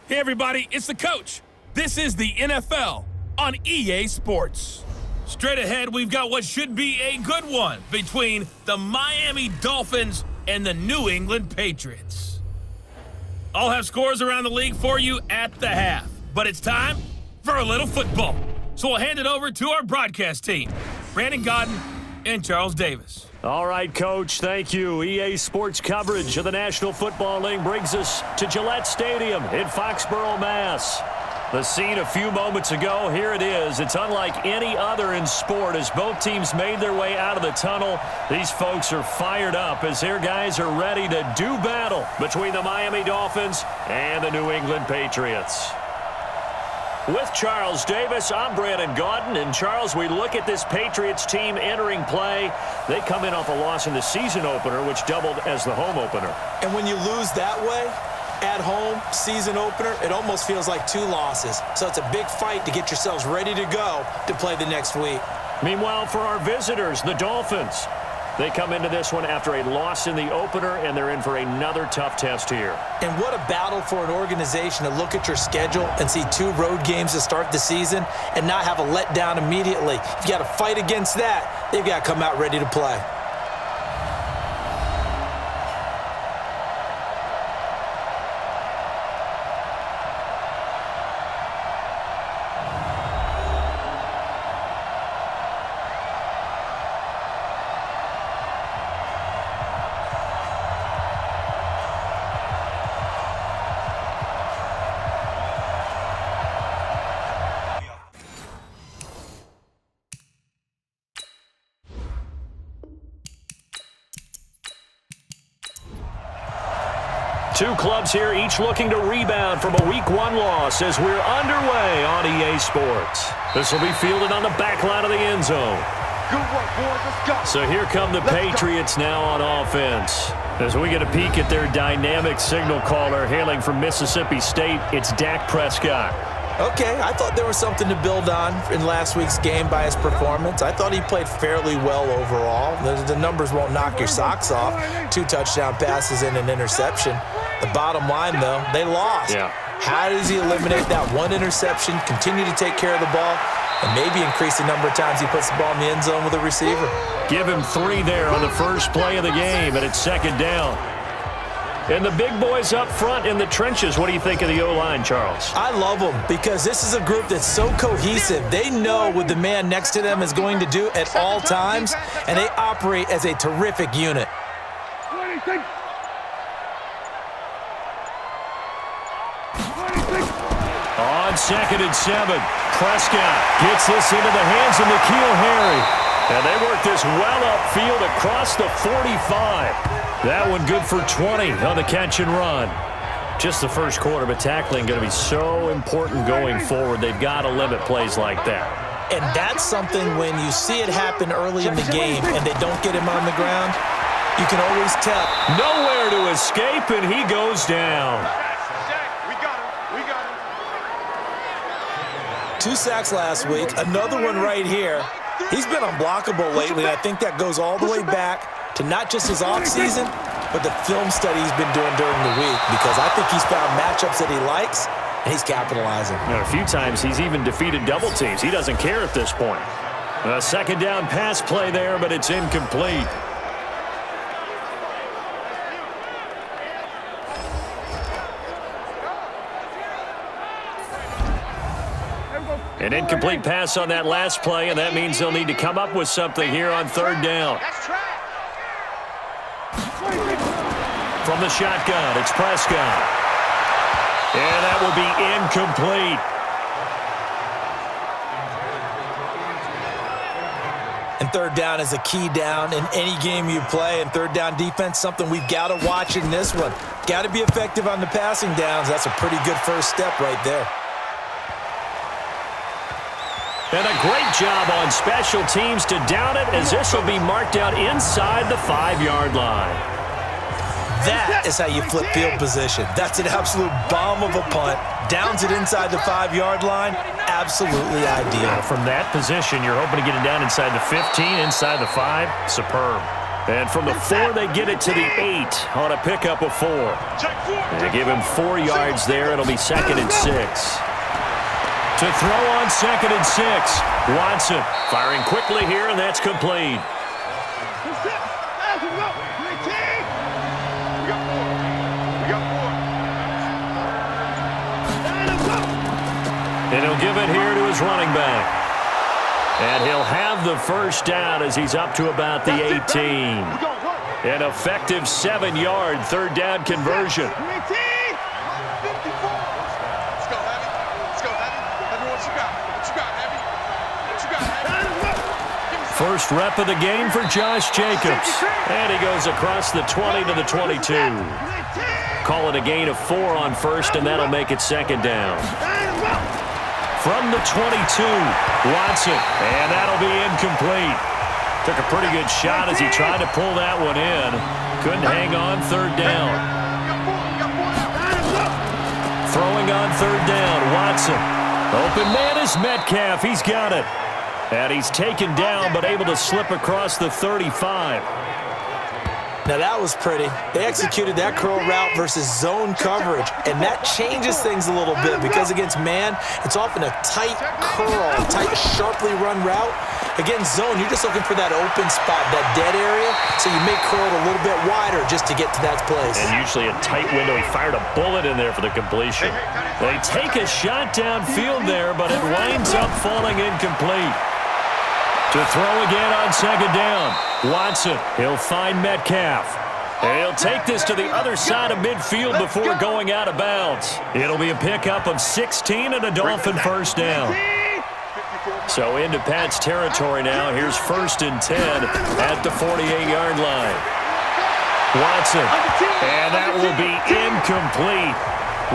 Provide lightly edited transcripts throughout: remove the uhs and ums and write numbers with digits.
Hey everybody, it's the coach. This is the NFL on EA Sports. Straight ahead, we've got what should be a good one between the Miami Dolphins and the New England Patriots. I'll have scores around the league for you at the half, but it's time for a little football. So we'll hand it over to our broadcast team, Brandon Godden and Charles Davis. All right, Coach, thank you. EA Sports coverage of the National Football League brings us to Gillette Stadium in Foxborough, Mass. The scene a few moments ago, here it is. It's unlike any other in sport as both teams made their way out of the tunnel. These folks are fired up as their guys are ready to do battle between the Miami Dolphins and the New England Patriots. With Charles Davis, I'm Brandon Godden. And, Charles, we look at this Patriots team entering play. They come in off a loss in the season opener, which doubled as the home opener. And when you lose that way, at home, season opener, it almost feels like two losses. So it's a big fight to get yourselves ready to go to play the next week. Meanwhile, for our visitors, the Dolphins, they come into this one after a loss in the opener, and they're in for another tough test here. And what a battle for an organization to look at your schedule and see 2 road games to start the season and not have a letdown immediately. You've got to fight against that. They've got to come out ready to play. Two clubs here, each looking to rebound from a Week 1 loss as we're underway on EA Sports. This will be fielded on the back line of the end zone. Good work, boys. Let's go. So here come the Patriots now on offense. As we get a peek at their dynamic signal caller hailing from Mississippi State, it's Dak Prescott. Okay, I thought there was something to build on in last week's game by his performance. I thought he played fairly well overall. The numbers won't knock your socks off. 2 touchdown passes and an interception. The bottom line, though, they lost. Yeah. How does he eliminate that 1 interception, continue to take care of the ball, and maybe increase the number of times he puts the ball in the end zone with a receiver? Give him 3 there on the first play of the game, and it's 2nd down. And the big boys up front in the trenches, what do you think of the O-line, Charles? I love them because this is a group that's so cohesive. They know what the man next to them is going to do at all times, and they operate as a terrific unit. On 2nd and 7, Prescott gets this into the hands of N'Keal Harry. And they work this well upfield across the 45. That one good for 20 on the catch and run. Just the first quarter, but tackling going to be so important going forward. They've got to limit plays like that. And that's something when you see it happen early in the game and they don't get him on the ground, you can always tell. Nowhere to escape, and he goes down. 2 sacks last week, another one right here. He's been unblockable lately. I think that goes all the way back to not just his offseason, but the film study he's been doing during the week, because I think he's found matchups that he likes, and he's capitalizing. You know, a few times he's even defeated double teams. He doesn't care at this point. A 2nd down pass play there, but it's incomplete. An incomplete pass on that last play, and that means they'll need to come up with something here on 3rd down. From the shotgun, it's Prescott. And that will be incomplete. And 3rd down is a key down in any game you play, and 3rd down defense, something we've got to watch in this one. Got to be effective on the passing downs. That's a pretty good first step right there. And a great job on special teams to down it, as this will be marked out inside the 5-yard line. That is how you flip field position. That's an absolute bomb of a punt. Downs it inside the 5-yard line. Absolutely ideal. From that position, you're hoping to get it down inside the 15, inside the 5. Superb. And from the 4, they get it to the 8 on a pickup of 4. They give him 4 yards there. It'll be 2nd and 6. To throw on 2nd and 6. Watson firing quickly here, and that's complete. And he'll give it here to his running back. And he'll have the first down as he's up to about the 18. An effective 7-yard third down conversion. First rep of the game for Josh Jacobs. And he goes across the 20 to the 22. Call it a gain of 4 on first, and that'll make it 2nd down. From the 22, Watson, and that'll be incomplete. Took a pretty good shot as he tried to pull that one in. Couldn't hang on 3rd down. Throwing on 3rd down, Watson. Open man is Metcalf. He's got it. And he's taken down but able to slip across the 35. Now that was pretty. They executed that curl route versus zone coverage, and that changes things a little bit because against man, it's often a tight curl, tight, sharply run route. Against zone, you're just looking for that open spot, that dead area, so you make curl it a little bit wider just to get to that place. And usually a tight window. He fired a bullet in there for the completion. They take a shot downfield there, but it winds up falling incomplete. To throw again on 2nd down. Watson, he'll find Metcalf. And he'll take this to the other side of midfield before going out of bounds. It'll be a pickup of 16 and a Dolphin first down. So into Pat's territory now. Here's 1st and 10 at the 48-yard line. Watson, and that will be incomplete.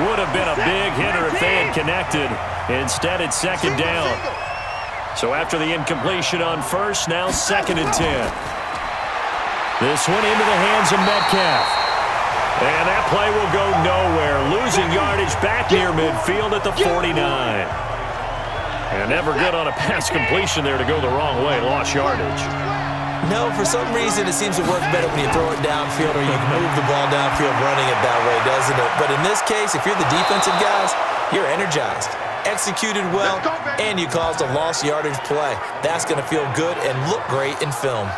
Would have been a big hitter if they had connected. Instead, it's 2nd down. So after the incompletion on first, now 2nd and 10. This one into the hands of Metcalf. And that play will go nowhere. Losing yardage back near midfield at the 49. And never good on a pass completion there to go the wrong way. Lost yardage. No, for some reason it seems to work better when you throw it downfield or you can move the ball downfield running it that way, doesn't it? But in this case, if you're the defensive guys, you're energized. Executed well, and you caused a lost yardage play. That's going to feel good and look great in film.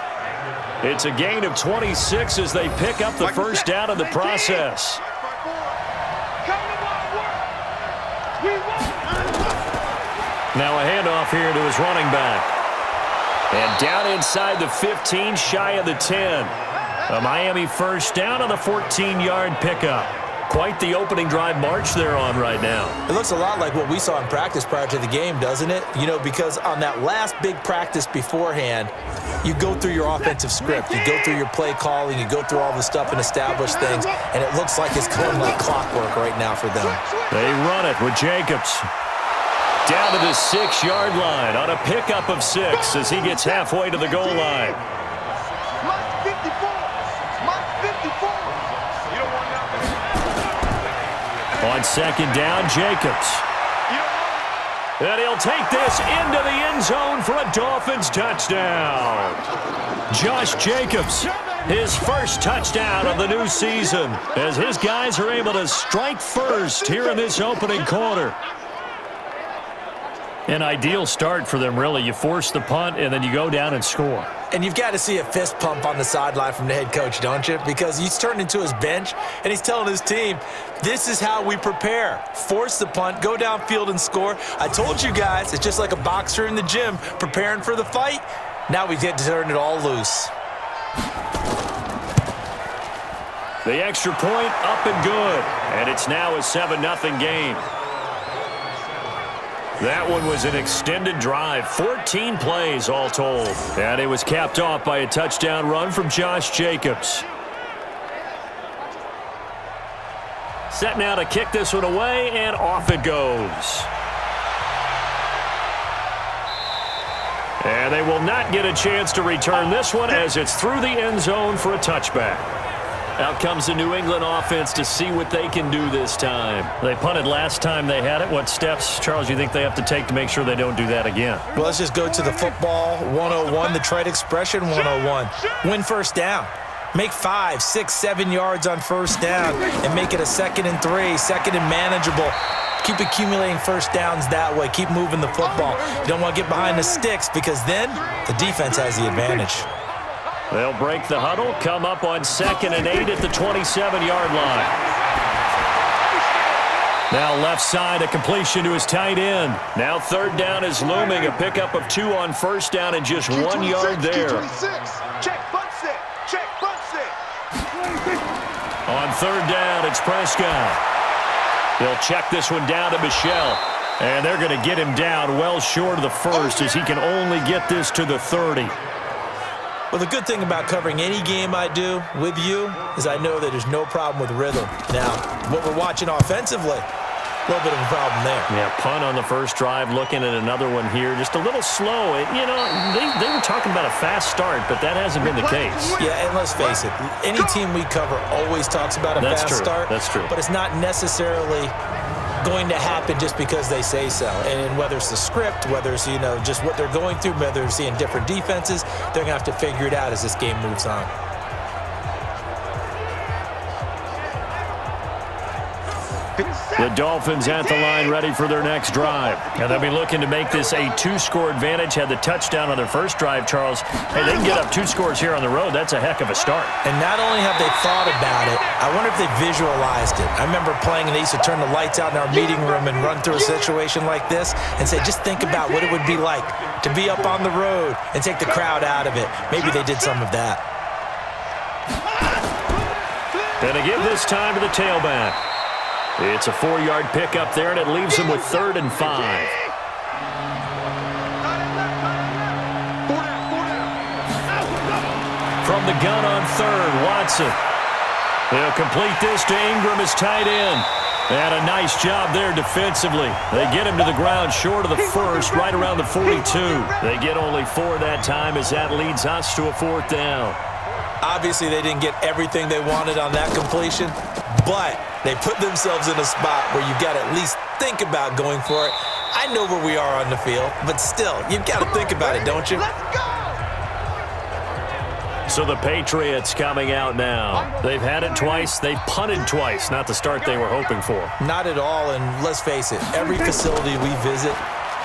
It's a gain of 26 as they pick up the first down in the process. Now a handoff here to his running back. And down inside the 15, shy of the 10. A Miami first down on the 14-yard pickup. Quite the opening drive march they're on right now. It looks a lot like what we saw in practice prior to the game, doesn't it? You know, because on that last big practice beforehand, you go through your offensive script. You go through your play calling. You go through all the stuff and establish things. And it looks like it's going like clockwork right now for them. They run it with Jacobs. Down to the 6-yard line on a pickup of 6 as he gets halfway to the goal line. On 2nd down, Jacobs. And he'll take this into the end zone for a Dolphins touchdown. Josh Jacobs, his first touchdown of the new season, as his guys are able to strike first here in this opening quarter. An ideal start for them, really. You force the punt, and then you go down and score. And you've got to see a fist pump on the sideline from the head coach, don't you? Because he's turned into his bench, and he's telling his team, this is how we prepare. Force the punt, go downfield and score. I told you guys, it's just like a boxer in the gym preparing for the fight. Now we get to turn it all loose. The extra point up and good. And it's now a 7-0 game. That one was an extended drive, 14 plays all told. And it was capped off by a touchdown run from Josh Jacobs. Set now to kick this one away, and off it goes. And they will not get a chance to return this one as it's through the end zone for a touchback. Out comes the New England offense to see what they can do this time. They punted last time they had it. What steps, Charles, you think they have to take to make sure they don't do that again? Well, let's just go to the football 101, the trade expression 101. Win first down. Make 5, 6, 7 yards on first down and make it a 2nd and 3, 2nd and manageable. Keep accumulating first downs that way. Keep moving the football. You don't want to get behind the sticks because then the defense has the advantage. They'll break the huddle, come up on 2nd and 8 at the 27-yard line. Now left side, a completion to his tight end. Now 3rd down is looming, a pickup of 2 on first down and just 1 yard there. Check, bunts it. Check, bunts it. On 3rd down, it's Prescott. They'll check this one down to Michel. And they're going to get him down well short of the first as he can only get this to the 30. Well, the good thing about covering any game I do with you is I know that there's no problem with rhythm. Now, what we're watching offensively, a little bit of a problem there. Yeah, punt on the first drive, looking at another one here. Just a little slow. You know, they were talking about a fast start, but that hasn't been the case. Yeah, and let's face it, any team we cover always talks about a fast start. That's true. But it's not necessarily going to happen just because they say so. And whether it's the script, whether it's, you know, just what they're going through, whether they're seeing different defenses, they're going to have to figure it out as this game moves on. The Dolphins at the line ready for their next drive. And they'll be looking to make this a 2-score advantage. Had the touchdown on their first drive, Charles. Hey, they can get up 2 scores here on the road. That's a heck of a start. And not only have they thought about it, I wonder if they visualized it. I remember playing and they used to turn the lights out in our meeting room and run through a situation like this and say, just think about what it would be like to be up on the road and take the crowd out of it. Maybe they did some of that. Gonna give this time to the tailback. It's a 4-yard pickup there, and it leaves him with 3rd and 5. From the gun on 3rd, Watson. They'll complete this to Ingram as tight end. And a nice job there defensively. They get him to the ground short of the first, right around the 42. They get only 4 that time as that leads us to a 4th down. Obviously, they didn't get everything they wanted on that completion, but they put themselves in a spot where you've got to at least think about going for it. I know where we are on the field, but still, you've got to think about it, don't you? So the Patriots coming out now. They've had it twice. They've punted twice. Not the start they were hoping for. Not at all, and let's face it, every facility we visit,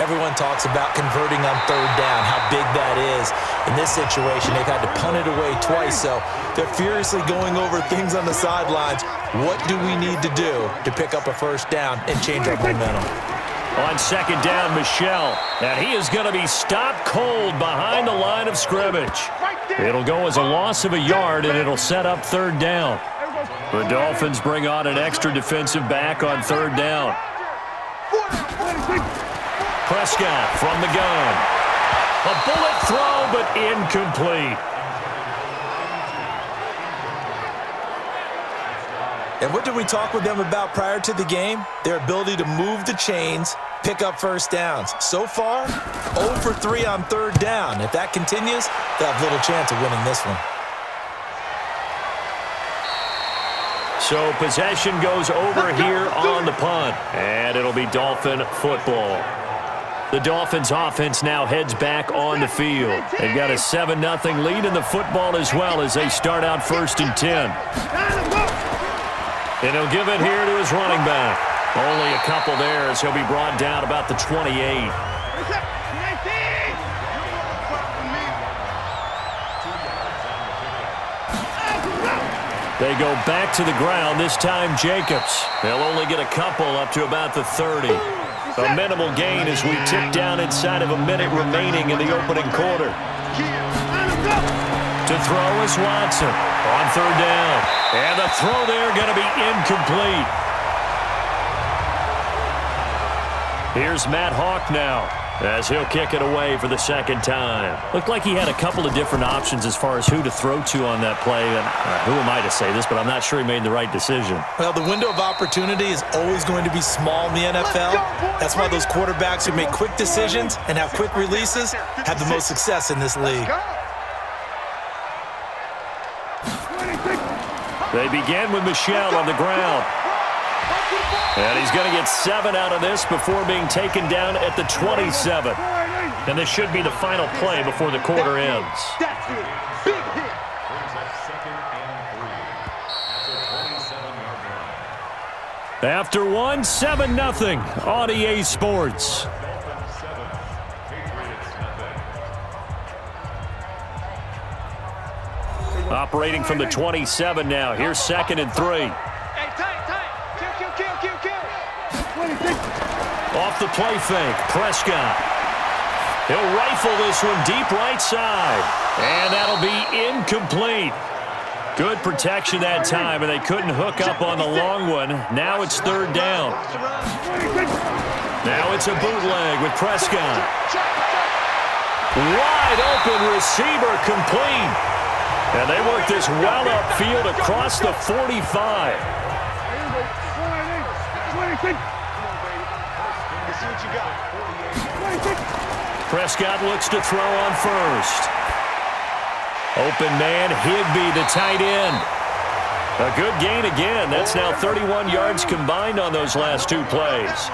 everyone talks about converting on 3rd down, how big that is. In this situation, they've had to punt it away twice, so they're furiously going over things on the sidelines. What do we need to do to pick up a first down and change our momentum? On 2nd down, Michel, and he is going to be stopped cold behind the line of scrimmage. It'll go as a loss of a yard, and it'll set up 3rd down. The Dolphins bring on an extra defensive back on 3rd down. Prescott from the gun. A bullet throw, but incomplete. And what did we talk with them about prior to the game? Their ability to move the chains, pick up first downs. So far, 0 for 3 on 3rd down. If that continues, they'll have little chance of winning this one. So possession goes over here on the punt, and it'll be Dolphin football. The Dolphins offense now heads back on the field. They've got a 7-0 lead in the football as well as they start out 1st and 10. And he'll give it here to his running back. Only a couple there as he'll be brought down about the 28. They go back to the ground, this time Jacobs. They'll only get a couple up to about the 30. A minimal gain as we tick down inside of a minute remaining in the opening quarter. To throw is Watson on 3rd down. And the throw there going to be incomplete. Here's Matt Hawk now as he'll kick it away for the 2nd time. Looked like he had a couple of different options as far as who to throw to on that play. And who am I to say this, but I'm not sure he made the right decision. Well, the window of opportunity is always going to be small in the NFL. That's why those quarterbacks who make quick decisions and have quick releases have the most success in this league. They begin with Michel on the ground. And he's going to get 7 out of this before being taken down at the 27. And this should be the final play before the quarter ends. That's it. Big hit. After one, 7-0 on EA Sports. Operating from the 27 now. Here's 2nd and 3. Hey, tight. Kill. Off the play fake, Prescott. He'll rifle this one deep right side. And that'll be incomplete. Good protection that time, and they couldn't hook up on the long one. Now it's 3rd down. Now it's a bootleg with Prescott. Wide open receiver complete. And they work this well upfield across the 45. Prescott looks to throw on first. Open man, Higbee, the tight end. A good gain again. That's now 31 yards combined on those last 2 plays.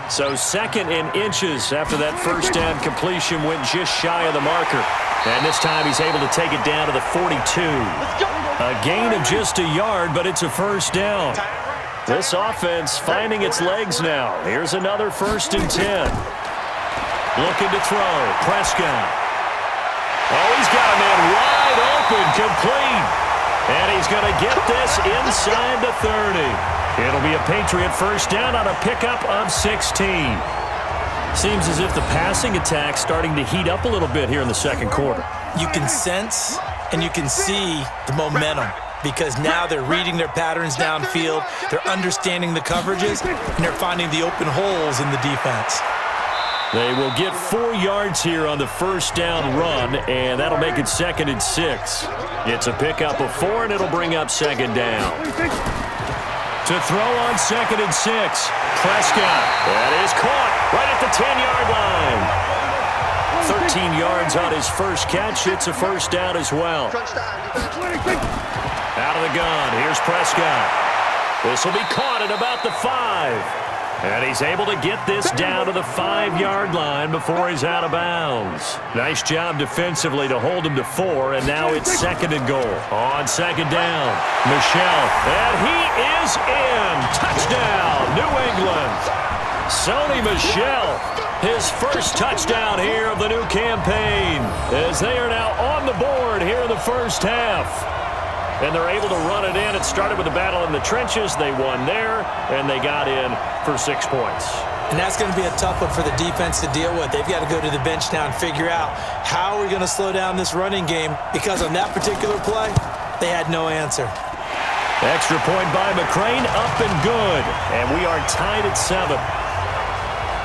So 2nd and inches after that first down completion went just shy of the marker. And this time he's able to take it down to the 42. A gain of just a yard, but it's a first down. This offense finding its legs now. Here's another 1st and 10. Looking to throw. Prescott. Oh, he's got a man wide open, complete. And he's going to get this inside the 30. It'll be a Patriot first down on a pickup of 16. Seems as if the passing attack's starting to heat up a little bit here in the second quarter. You can sense and you can see the momentum because now they're reading their patterns downfield, they're understanding the coverages, and they're finding the open holes in the defense. They will get 4 yards here on the first down run, and that'll make it 2nd and 6. It's a pickup of 4, and it'll bring up 2nd down. To throw on 2nd and 6, Prescott. That is caught right at the 10-yard line. 13 yards on his first catch. It's a first down as well. Out of the gun, here's Prescott. This will be caught at about the 5. And he's able to get this down to the 5-yard line before he's out of bounds. Nice job defensively to hold him to 4, and now it's 2nd and goal. On 2nd down, Michel, and he is in. Touchdown, New England. Sony Michel, his first touchdown here of the new campaign, as they are now on the board here in the first half. And they're able to run it in. It started with a battle in the trenches. They won there, and they got in for 6 points. And that's going to be a tough one for the defense to deal with. They've got to go to the bench now and figure out how we're going to slow down this running game, because on that particular play, they had no answer. Extra point by McCrane, up and good. And we are tied at 7.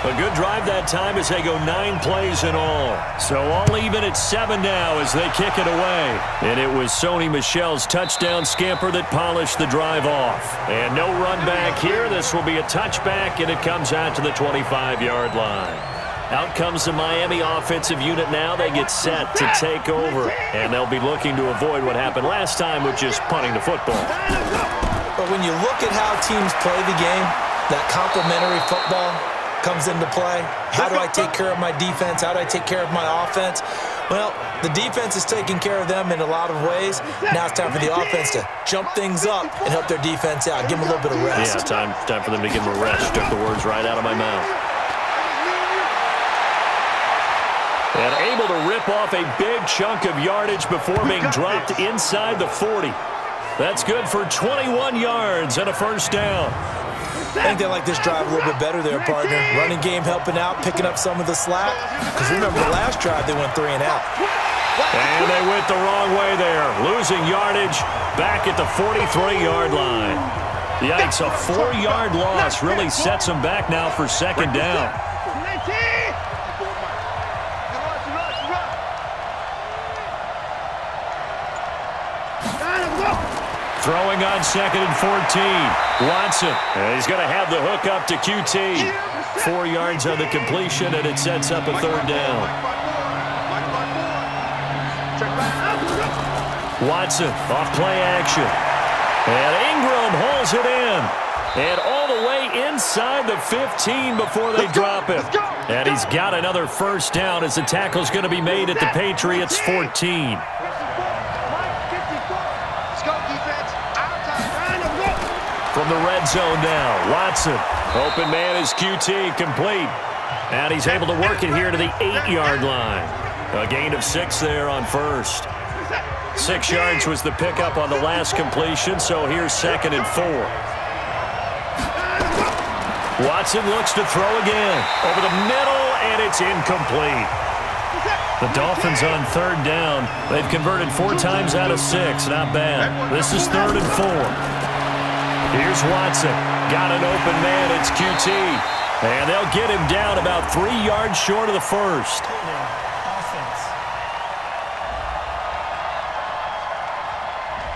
A good drive that time as they go 9 plays in all. So all even at 7 now as they kick it away. And it was Sony Michel's touchdown scamper that polished the drive off. And no run back here. This will be a touchback, and it comes out to the 25-yard line. Out comes the Miami offensive unit now. They get set to take over. And they'll be looking to avoid what happened last time with just punting the football. But when you look at how teams play the game, that complementary football comes into play. How do I take care of my defense? How do I take care of my offense? Well, the defense is taking care of them in a lot of ways. Now it's time for the offense to jump things up and help their defense out. Give them a little bit of rest. Yeah, time for them to give them a rest. Took the words right out of my mouth. And able to rip off a big chunk of yardage before being dropped inside the 40. That's good for 21 yards and a first down. I think they like this drive a little bit better there, partner. Running game helping out, picking up some of the slack. Because remember, the last drive, they went 3 and out. And they went the wrong way there. Losing yardage back at the 43-yard line. Yikes, a 4-yard loss really sets them back now for 2nd down. Throwing on 2nd and 14. Watson. And he's going to have the hook up to QT. 4 yards on the completion, and it sets up a 3rd down. Watson off play action. And Ingram holds it in. And all the way inside the 15 before they drop him. And he's got another first down as the tackle's going to be made at the Patriots 14. From the red zone now, Watson. Open man is QT, complete. And he's able to work it here to the 8-yard line. A gain of 6 there on first. 6 yards was the pickup on the last completion, so here's 2nd and 4. Watson looks to throw again. Over the middle, and it's incomplete. The Dolphins on 3rd down. They've converted 4 times out of 6. Not bad. This is 3rd and 4. Here's Watson. Got an open man. It's QT. And they'll get him down about 3 yards short of the first.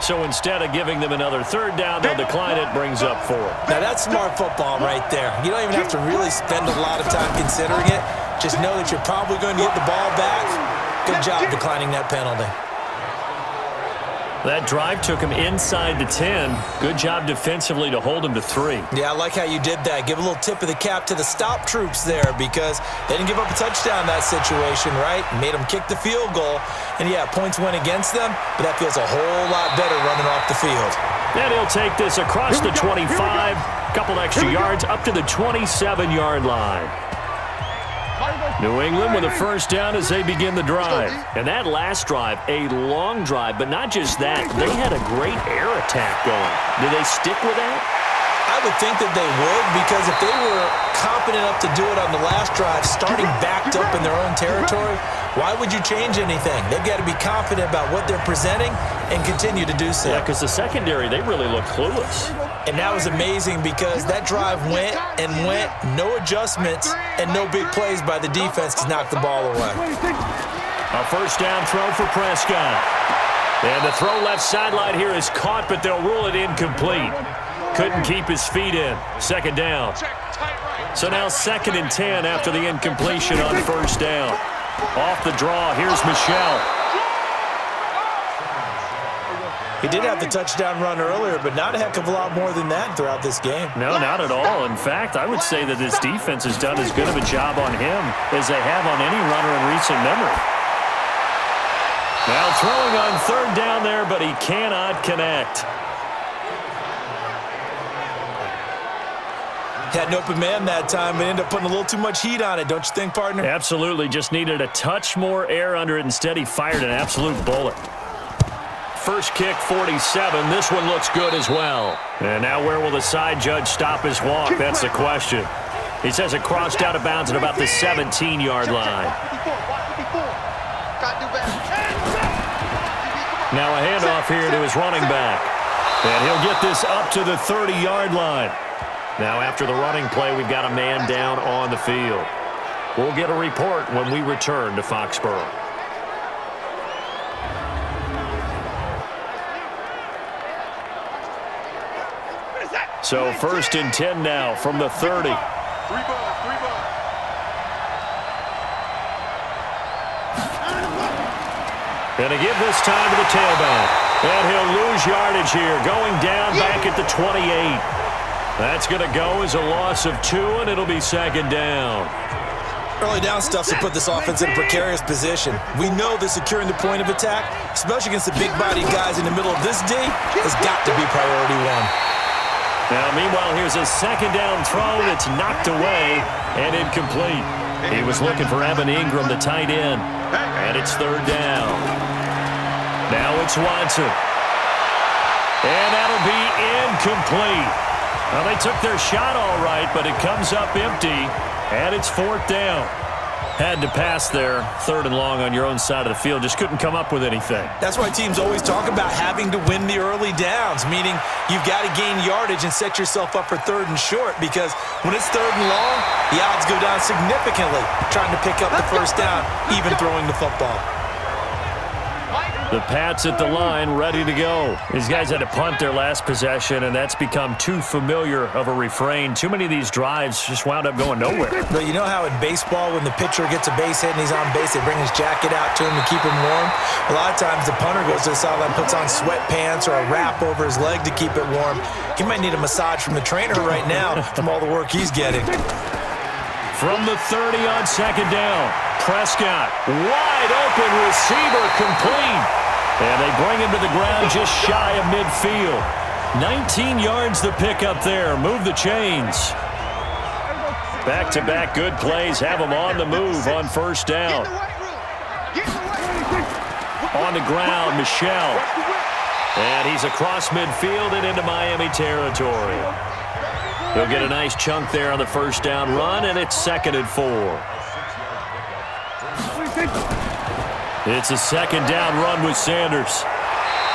So instead of giving them another 3rd down, they'll decline it, brings up 4. Now that's smart football right there. You don't even have to really spend a lot of time considering it. Just know that you're probably going to get the ball back. Good job declining that penalty. That drive took him inside the 10. Good job defensively to hold him to 3. Yeah, I like how you did that. Give a little tip of the cap to the stop troops there because they didn't give up a touchdown in that situation, right? Made them kick the field goal. And, yeah, points went against them, but that feels a whole lot better running off the field. And he'll take this across the 25, couple extra yards up to the 27-yard line. New England with a first down as they begin the drive. And that last drive, a long drive, but not just that. They had a great air attack going. Did they stick with that? I would think that they would because if they were competent enough to do it on the last drive, starting backed up in their own territory, why would you change anything? They've got to be confident about what they're presenting and continue to do so. Yeah, because the secondary, they really looked clueless. And that was amazing because that drive went and went, no adjustments, and no big plays by the defense to knock the ball away. A first down throw for Prescott. And the throw left sideline here is caught, but they'll rule it incomplete. Couldn't keep his feet in. 2nd down. So now 2nd and 10 after the incompletion on first down. Off the draw, here's Michel. He did have the touchdown run earlier, but not a heck of a lot more than that throughout this game. No, not at all. In fact, I would say that this defense has done as good of a job on him as they have on any runner in recent memory. Now throwing on 3rd down there, but he cannot connect. Had an open man that time, but ended up putting a little too much heat on it, don't you think, partner? Absolutely. Just needed a touch more air under it. Instead, he fired an absolute bullet. First kick, 47. This one looks good as well. And now where will the side judge stop his walk? That's the question. He says it crossed out of bounds at about the 17-yard line. Now a handoff here to his running back. And he'll get this up to the 30-yard line. Now after the running play, we've got a man down on the field. We'll get a report when we return to Foxborough. So 1st and 10 now from the 30. Gonna give this time to the tailback. And he'll lose yardage here, going down back at the 28. That's going to go as a loss of 2, and it'll be 2nd down. Early down stuff to put this offense in a precarious position. We know that securing the point of attack, especially against the big-bodied guys in the middle of this D, has got to be priority 1. Now, meanwhile, here's a 2nd down throw that's knocked away and incomplete. He was looking for Evan Ingram, the tight end, and it's 3rd down. Now it's Watson. And that'll be incomplete. Well, they took their shot all right, but it comes up empty, and it's 4th down. Had to pass there, 3rd and long on your own side of the field. Just couldn't come up with anything. That's why teams always talk about having to win the early downs, meaning you've got to gain yardage and set yourself up for 3rd and short because when it's 3rd and long, the odds go down significantly trying to pick up the first down, even throwing the football. The Pats at the line, ready to go. These guys had to punt their last possession, and that's become too familiar of a refrain. Too many of these drives just wound up going nowhere. But you know how in baseball, when the pitcher gets a base hit and he's on base, they bring his jacket out to him to keep him warm? A lot of times the punter goes to the sideline, puts on sweatpants or a wrap over his leg to keep it warm. He might need a massage from the trainer right now from all the work he's getting. From the 30 on second down, Prescott, wide open receiver, complete. And they bring him to the ground just shy of midfield. 19 yards the pickup there. Move the chains. Back-to-back good plays have him on the move on first down. On the ground, Michel. And he's across midfield and into Miami territory. He'll get a nice chunk there on the first down run, and it's 2nd and 4. It's a second down run with Sanders.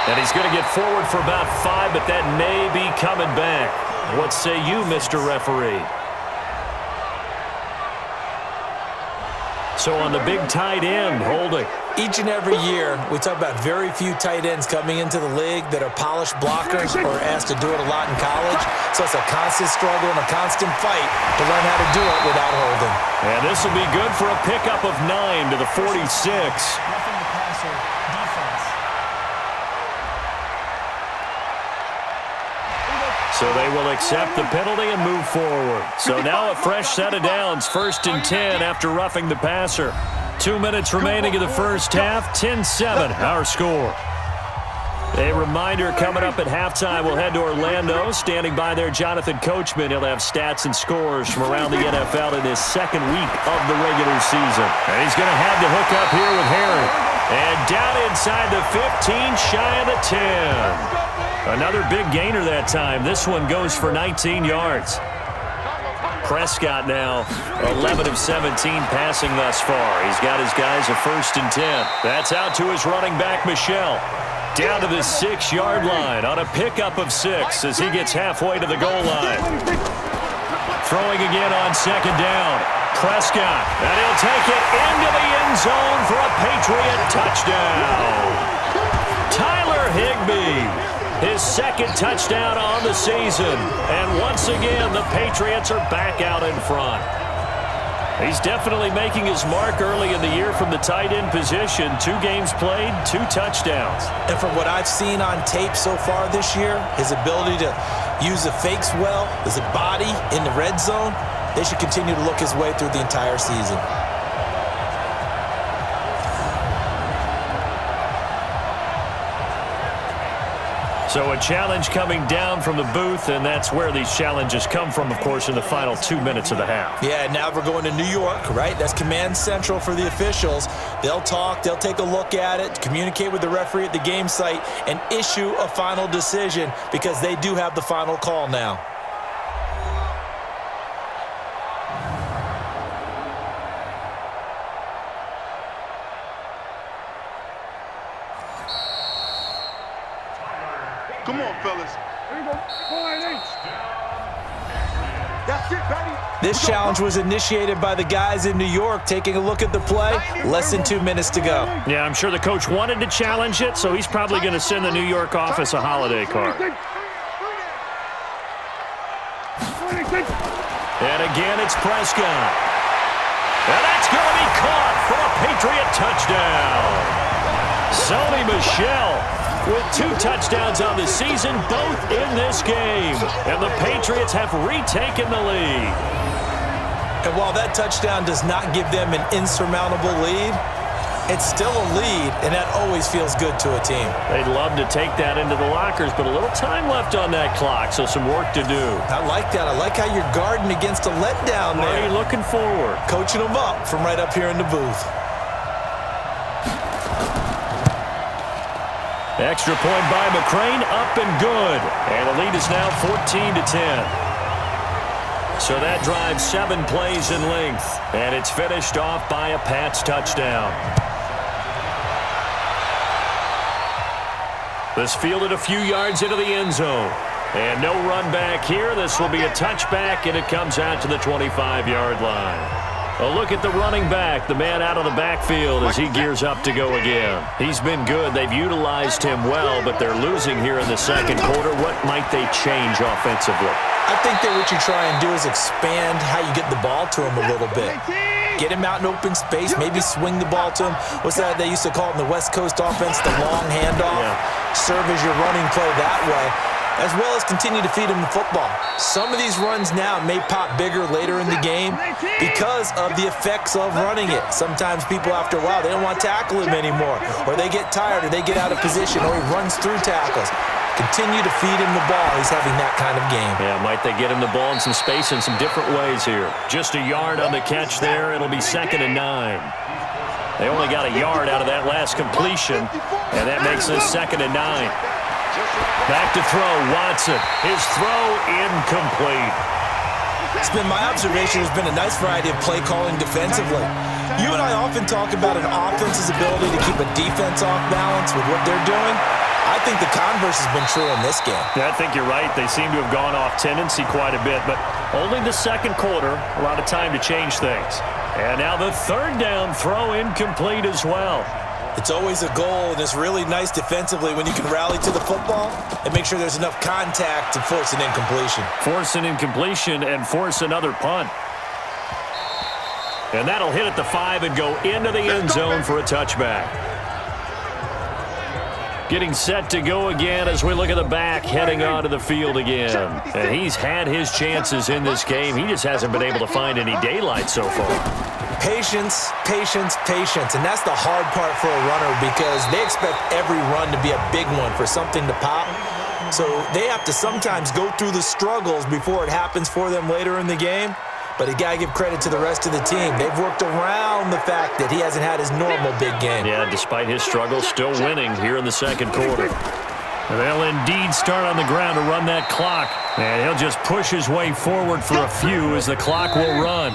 And he's going to get forward for about 5, but that may be coming back. What say you, Mr. Referee? So on the big tight end, holding. Each and every year, we talk about very few tight ends coming into the league that are polished blockers or asked to do it a lot in college. So it's a constant struggle and a constant fight to learn how to do it without holding. And this will be good for a pickup of 9 to the 46. So they will accept the penalty and move forward. So now a fresh set of downs, 1st and 10 after roughing the passer. 2 minutes remaining in the first half, 10-7 our score. A reminder coming up at halftime, we'll head to Orlando. Standing by there, Jonathan Coachman. He'll have stats and scores from around the NFL in his 2nd week of the regular season. And he's going to have the hook up here with Harry. And down inside the 15, shy of the 10. Another big gainer that time. This one goes for 19 yards. Prescott now 11 of 17 passing thus far. He's got his guys a 1st and 10. That's out to his running back, Michel. Down to the 6-yard line on a pickup of 6 as he gets halfway to the goal line. Throwing again on 2nd down. Prescott, and he'll take it into the end zone for a Patriot touchdown. Tyler Higbee. His 2nd touchdown on the season. And once again, the Patriots are back out in front. He's definitely making his mark early in the year from the tight end position. 2 games played, 2 touchdowns. And from what I've seen on tape so far this year, his ability to use the fakes well, his body in the red zone, they should continue to look his way through the entire season. So a challenge coming down from the booth, and that's where these challenges come from, of course, in the final 2 minutes of the half. Yeah, now we're going to New York, right? That's command central for the officials. They'll talk, they'll take a look at it, communicate with the referee at the game site, and issue a final decision because they do have the final call now. Come on, fellas. That's it, baby. This challenge was initiated by the guys in New York. Taking a look at the play, less than 2 minutes to go. Yeah, I'm sure the coach wanted to challenge it, so he's probably going to send the New York office a holiday card. And again, it's Prescott. And that's going to be caught for a Patriot touchdown. Sony Michel with 2 touchdowns on the season, both in this game. And the Patriots have retaken the lead. And while that touchdown does not give them an insurmountable lead, it's still a lead, and that always feels good to a team. They'd love to take that into the lockers, but a little time left on that clock, so some work to do. I like that. I like how you're guarding against a letdown there. Already looking forward. Coaching them up from right up here in the booth. Extra point by McCrane, up and good. And the lead is now 14-10. So that drives 7 plays in length. And it's finished off by a Pats touchdown. This fielded a few yards into the end zone. And no run back here. This will be a touchback, and it comes out to the 25-yard line. A look at the running back, the man out of the backfield as he gears up to go again. He's been good. They've utilized him well, but they're losing here in the second quarter. What might they change offensively? I think that what you try and do is expand how you get the ball to him a little bit. Get him out in open space, maybe swing the ball to him. What's that they used to call it in the West Coast offense, the long handoff? Yeah. Serve as your running play that way, as well as continue to feed him the football. Some of these runs now may pop bigger later in the game because of the effects of running it. Sometimes people, after a while, they don't want to tackle him anymore, or they get tired, or they get out of position, or he runs through tackles. Continue to feed him the ball. He's having that kind of game. Yeah, might they get him the ball in some space in some different ways here. Just a yard on the catch there. It'll be 2nd and 9. They only got a yard out of that last completion, and that makes this 2nd and 9. Back to throw, Watson. His throw incomplete. It's been my observation. There's been a nice variety of play calling defensively. You and I often talk about an offense's ability to keep a defense off balance with what they're doing. I think the converse has been true in this game. Yeah, I think you're right. They seem to have gone off tendency quite a bit, but only the second quarter, a lot of time to change things. And now the 3rd down throw incomplete as well. It's always a goal, and it's really nice defensively when you can rally to the football and make sure there's enough contact to force an incompletion. Force an incompletion and force another punt. And that'll hit at the 5 and go into the end zone for a touchback. Getting set to go again as we look at the back heading onto the field again. And he's had his chances in this game. He just hasn't been able to find any daylight so far. Patience, patience, patience. And that's the hard part for a runner because they expect every run to be a big one for something to pop. So they have to sometimes go through the struggles before it happens for them later in the game. But you got to give credit to the rest of the team. They've worked around the fact that he hasn't had his normal big game. Yeah, despite his struggles, still winning here in the second quarter. They'll indeed start on the ground to run that clock. And he'll just push his way forward for a few as the clock will run.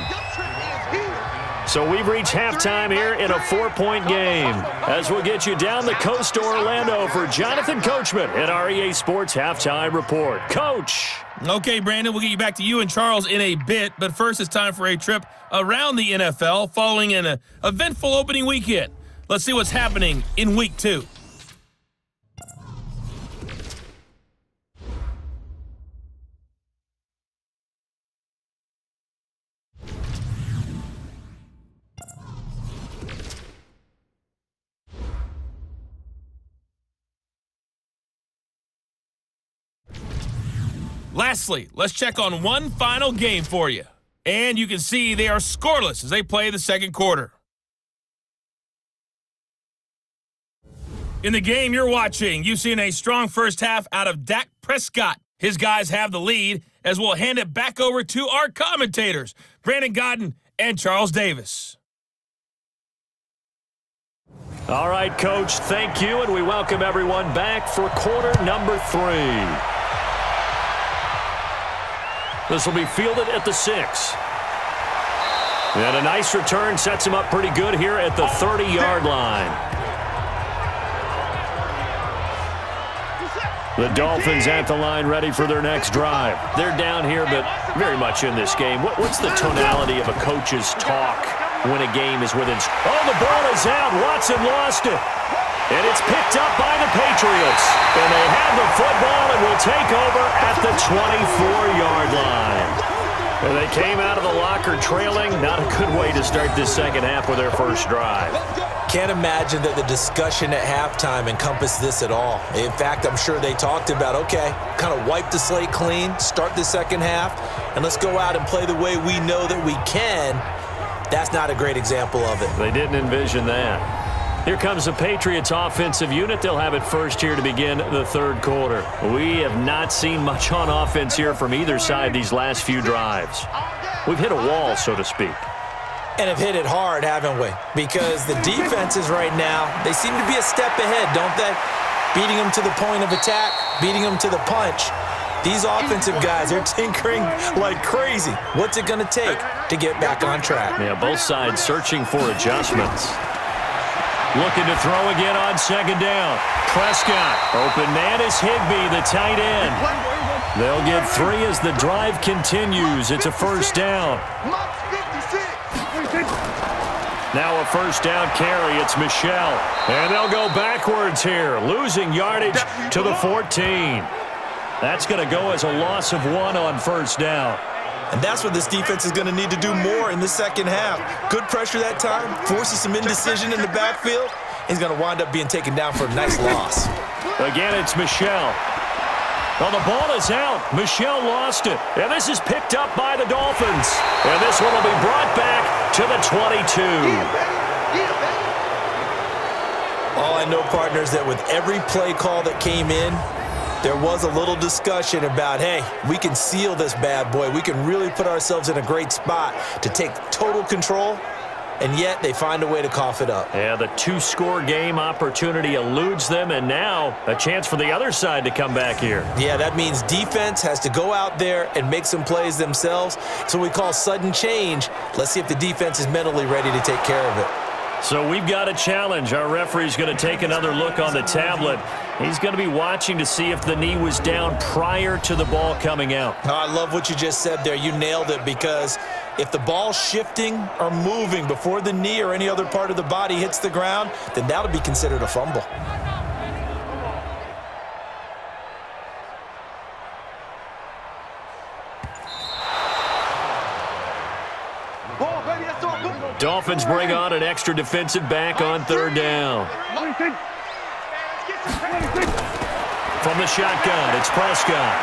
So we've reached halftime here in a 4-point game. As we'll get you down the coast to Orlando for Jonathan Coachman at our EA Sports Halftime Report. Coach! Okay, Brandon, we'll get you back to you and Charles in a bit, but first it's time for a trip around the NFL following an eventful opening weekend. Let's see what's happening in Week 2. Lastly, let's check on one final game for you. And you can see they are scoreless as they play the second quarter. In the game you're watching, you've seen a strong first half out of Dak Prescott. His guys have the lead as we'll hand it back over to our commentators, Brandon Godden and Charles Davis. All right, Coach, thank you, and we welcome everyone back for quarter number 3. This will be fielded at the 6. And a nice return sets him up pretty good here at the 30-yard line. The Dolphins at the line ready for their next drive. They're down here, but very much in this game. What's the tonality of a coach's talk when a game is within? Oh, the ball is out. Watson lost it. And it's picked up by the Patriots. And they have the football and will take over at the 24-yard line. And they came out of the locker trailing. Not a good way to start this second half with their first drive. Can't imagine that the discussion at halftime encompassed this at all. In fact, I'm sure they talked about, okay, kind of wipe the slate clean, start the second half, and let's go out and play the way we know that we can. That's not a great example of it. They didn't envision that. Here comes the Patriots offensive unit. They'll have it first here to begin the third quarter. We have not seen much on offense here from either side these last few drives. We've hit a wall, so to speak. And have hit it hard, haven't we? Because the defenses right now, they seem to be a step ahead, don't they? Beating them to the point of attack, beating them to the punch. These offensive guys, they're tinkering like crazy. What's it going to take to get back on track? Yeah, both sides searching for adjustments. Looking to throw again on second down. Prescott. Open man is Higbee, the tight end. They'll get 3 as the drive continues. It's a first down. Now a first down carry. It's Michel. And they'll go backwards here, losing yardage to the 14. That's going to go as a loss of 1 on first down. And that's what this defense is going to need to do more in the second half. Good pressure that time, forces some indecision in the backfield. He's going to wind up being taken down for a nice loss. Again, it's Michel. Well, the ball is out. Michel lost it. And this is picked up by the Dolphins. And this one will be brought back to the 22. All I know, partners, that with every play call that came in, there was a little discussion about, hey, we can seal this bad boy. We can really put ourselves in a great spot to take total control, and yet they find a way to cough it up. Yeah, the 2-score game opportunity eludes them, and now a chance for the other side to come back here. Yeah, that means defense has to go out there and make some plays themselves. So we call sudden change. Let's see if the defense is mentally ready to take care of it. So we've got a challenge. Our referee's going to take another look on the tablet. He's going to be watching to see if the knee was down prior to the ball coming out. Oh, I love what you just said there. You nailed it, because if the ball's shifting or moving before the knee or any other part of the body hits the ground, then that'll be considered a fumble. Dolphins bring on an extra defensive back on third down. From the shotgun, it's Prescott.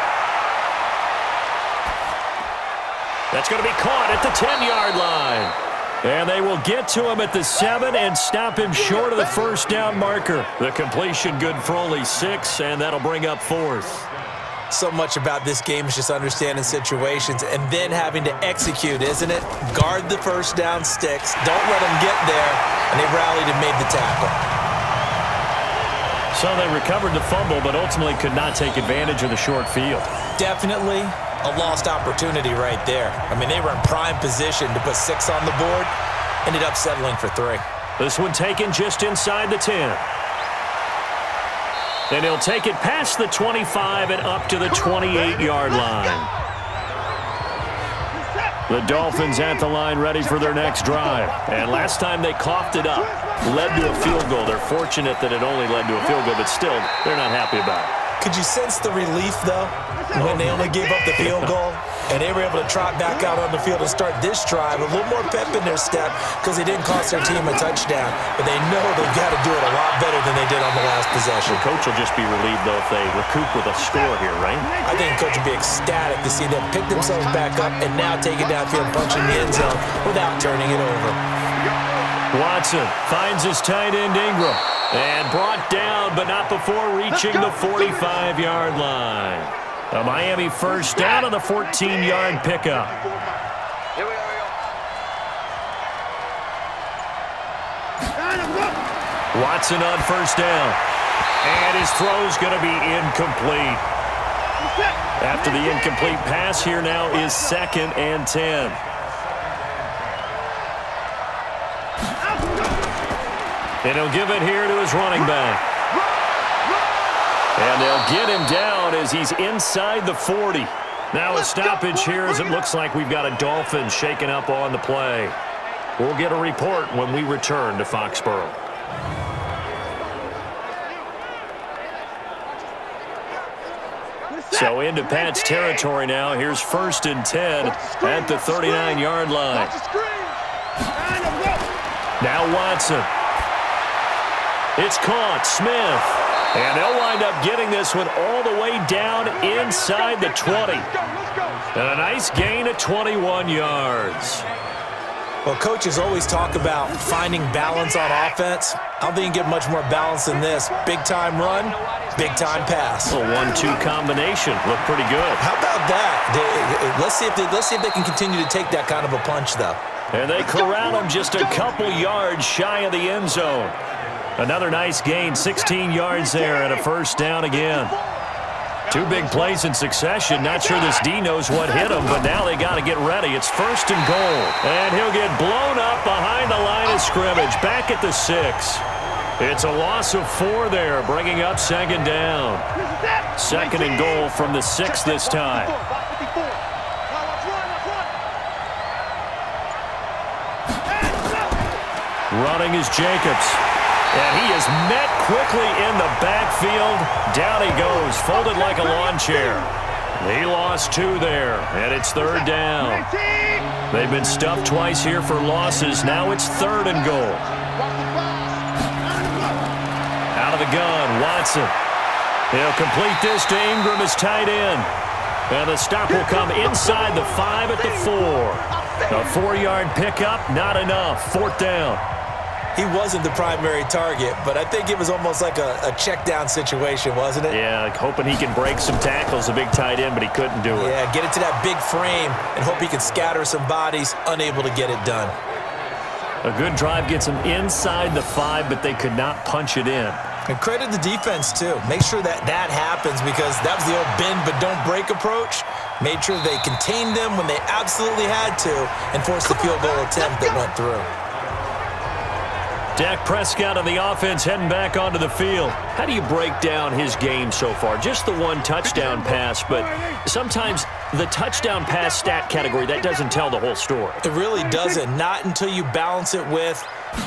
That's going to be caught at the 10-yard line. And they will get to him at the 7 and stop him short of the first down marker. The completion good for only 6, and that'll bring up 4th. So much about this game is just understanding situations and then having to execute, isn't it? Guard the first down sticks. Don't let them get there. And they rallied and made the tackle. So they recovered the fumble, but ultimately could not take advantage of the short field. Definitely a lost opportunity right there. I mean, they were in prime position to put 6 on the board. Ended up settling for 3. This one taken just inside the 10. And he'll take it past the 25 and up to the 28-yard line. The Dolphins at the line ready for their next drive. And last time they coughed it up, led to a field goal. They're fortunate that it only led to a field goal, but still, they're not happy about it. Could you sense the relief, though, when they only gave up the field goal and they were able to trot back out on the field and start this drive? A little more pep in their step because they didn't cost their team a touchdown, but they know they've got to do it a lot better than they did on the last possession. The coach will just be relieved, though, if they recoup with a score here, right? I think the coach would be ecstatic to see them pick themselves back up and now take it downfield, punching the end zone without turning it over. Watson finds his tight end Ingram. And brought down, but not before reaching the 45-yard line. A Miami first down on the 14-yard pickup. Watson on first down. And his throw's going to be incomplete. After the incomplete pass, here now is 2nd and 10. And he'll give it here to his running back. And they'll get him down as he's inside the 40. Now a stoppage here as it looks like we've got a Dolphin shaken up on the play. We'll get a report when we return to Foxborough. So into Pat's territory now. Here's 1st and 10 at the 39-yard line. Now Watson. It's caught, Smith. And they'll wind up getting this one all the way down inside the 20. And a nice gain of 21 yards. Well, coaches always talk about finding balance on offense. I don't think you can get much more balance than this. Big-time run, big-time pass. A 1-2 combination. Looked pretty good. How about that? Let's see if they can continue to take that kind of a punch, though. And they corral him just a couple yards shy of the end zone. Another nice gain, 16 yards there, and a first down again. 2 big plays in succession. Not sure this D knows what hit him, but now they got to get ready. It's 1st and goal. And he'll get blown up behind the line of scrimmage, back at the 6. It's a loss of 4 there, bringing up 2nd down. 2nd and goal from the 6 this time. Running is Jacobs. And he is met quickly in the backfield. Down he goes, folded like a lawn chair. He lost 2 there, and it's 3rd down. They've been stuffed twice here for losses. Now it's 3rd and goal. Out of the gun, Watson. He'll complete this to Ingram as tight end. And the stop will come inside the 5 at the 4. A 4-yard pickup, not enough. 4th down. He wasn't the primary target, but I think it was almost like a check down situation, wasn't it? Yeah, like hoping he can break some tackles, a big tight end, but he couldn't do it. Yeah, get it to that big frame and hope he can scatter some bodies, unable to get it done. A good drive gets him inside the 5, but they could not punch it in. And credit the defense, too. Make sure that happens because that was the old bend but don't break approach. Made sure they contained them when they absolutely had to and forced the field goal attempt that went through. Dak Prescott on the offense heading back onto the field. How do you break down his game so far? Just the 1 touchdown pass, but sometimes the touchdown pass stat category, that doesn't tell the whole story. It really doesn't, not until you balance it with